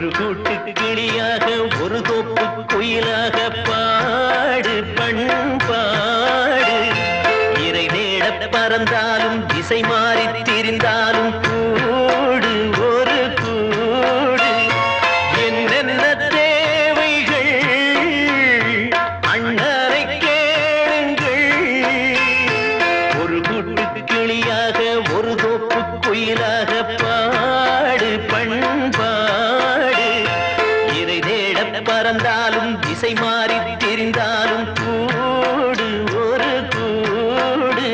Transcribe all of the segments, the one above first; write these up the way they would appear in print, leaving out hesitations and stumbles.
ஒரு கூட்டு கிளியாக ஒரு தோப்பு குயிலாக பாடு பண்பாடு இறை தேட பறந்தாலும் திசை மாறி திரிந்தாலும் கூடு ஒரு கூடு என்னென்ன தேவைகள் அண்ணரை கேளுங்கள் ஒரு கூட்டு கிளியாக ஒரு தோப்பு குயிலாக பாடு பண்பாடு இறை தேட பறந்தாலும் திசை மாறி திரிந்தாலும் கூடு ஒரு கூடு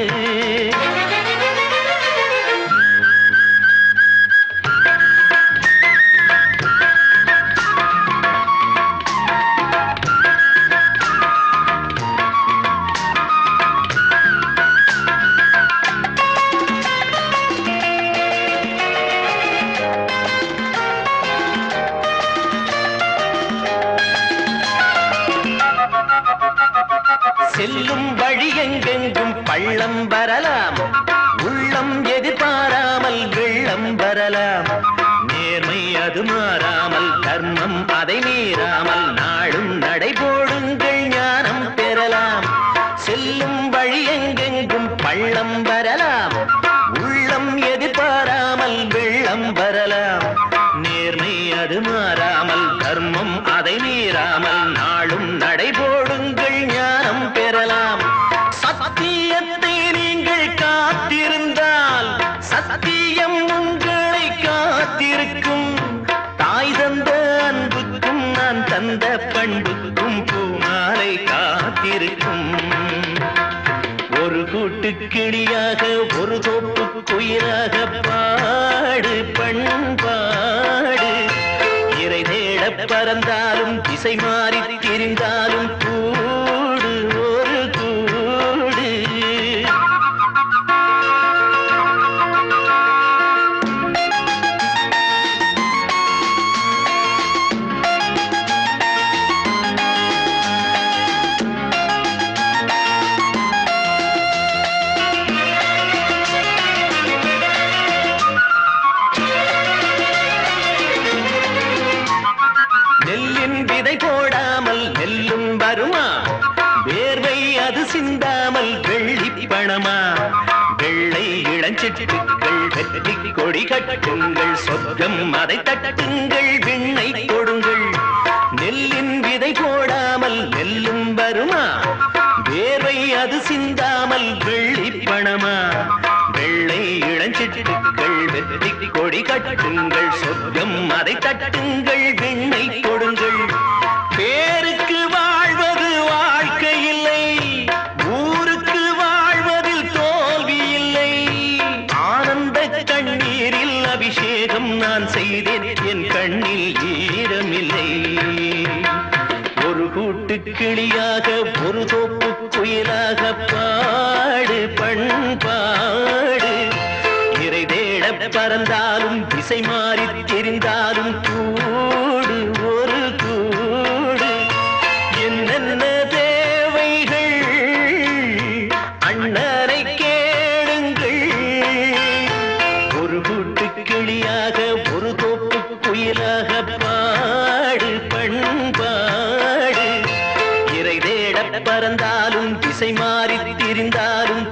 செல்லும் வழி எங்கெங்கும் பள்ளம் வரலாம் உள்ளம் எதிர்பாராமல் வெள்ளம் வரலாம் நேர்மை அது மாறாமல் தர்மம் அதை மீறாமல் நாடும் நடைபோடுங்கள் ஞானம் பெறலாம் செல்லும் வழி எங்கெங்கும் பள்ளம் வரலாம் உள்ளம் எதிர்பாராமல் வெள்ளம் வரலாம் நேர்மை அது மாறாமல் தர்மம் அதை மீறாமல் நாளும் நடைபோடுங்கள் ஞானம் பெறலாம் சத்தியத்தை நீங்கள் காத்திருந்தால் சத்தியம் உங்களை காத்திருக்கும் தாய் தந்த அன்புக்கும் நான் தந்த பண்புக்கும் பூமாலை காத்திருக்கும் ஒரு கூட்டு கிளியாக ஒரு தோப்பு குயிலாக பாடு பண்பாடு இறை தேட பறந்தாலும் திசை மாறி திரிந்தாலும் கூடு ஒரு கூடு நெல்லின் விதை போடாமல் நெல்லும் வருமா வேர்வை அது சிந்தாமல் வெள்ளி பணமா வெள்ளை இளஞ்சிட்டுக்கள் வெற்றி கொடி கட்டுங்கள் சொர்க்கம் அதை தட்டுங்கள் விண்ணை கொடுங்கள் நெல்லின் விதை போடாமல் நெல்லும் வருமா வேர்வை அது சிந்தாமல் வெள்ளி பணமா வெள்ளை இளஞ்சிட்டுக்கள் வெற்றி கொடி கட்டுங்கள் சொர்க்கம் அதை தட்டுங்கள் விண்ணை கொடுங்கள் பேருக்கு வாழ்வது வாழ்க்கை இல்லை ஊருக்கு வாழ்வதில் தோல்வி இல்லை ஆனந்த கண்ணீரில் அபிஷேகம் நான் செய்தேன் என் கண்ணில் ஈரமில்லை ஒரு கூட்டு கிளியாக ஒரு தோப்பு குயிலாக பாடு பண்பாடு இறை தேட பறந்தாலும் திசை மாறி தெரிந்தாலும் கூடு ஒரு கூடு என்னென்ன தேவைகள் அண்ணரை கேளுங்கள் ஒரு கூட்டு கிளியாக ஒரு தோப்பு குயிலாக பாடு பண்பாடு இறை தேட பறந்தாலும் திசை மாறி திரிந்தாலும்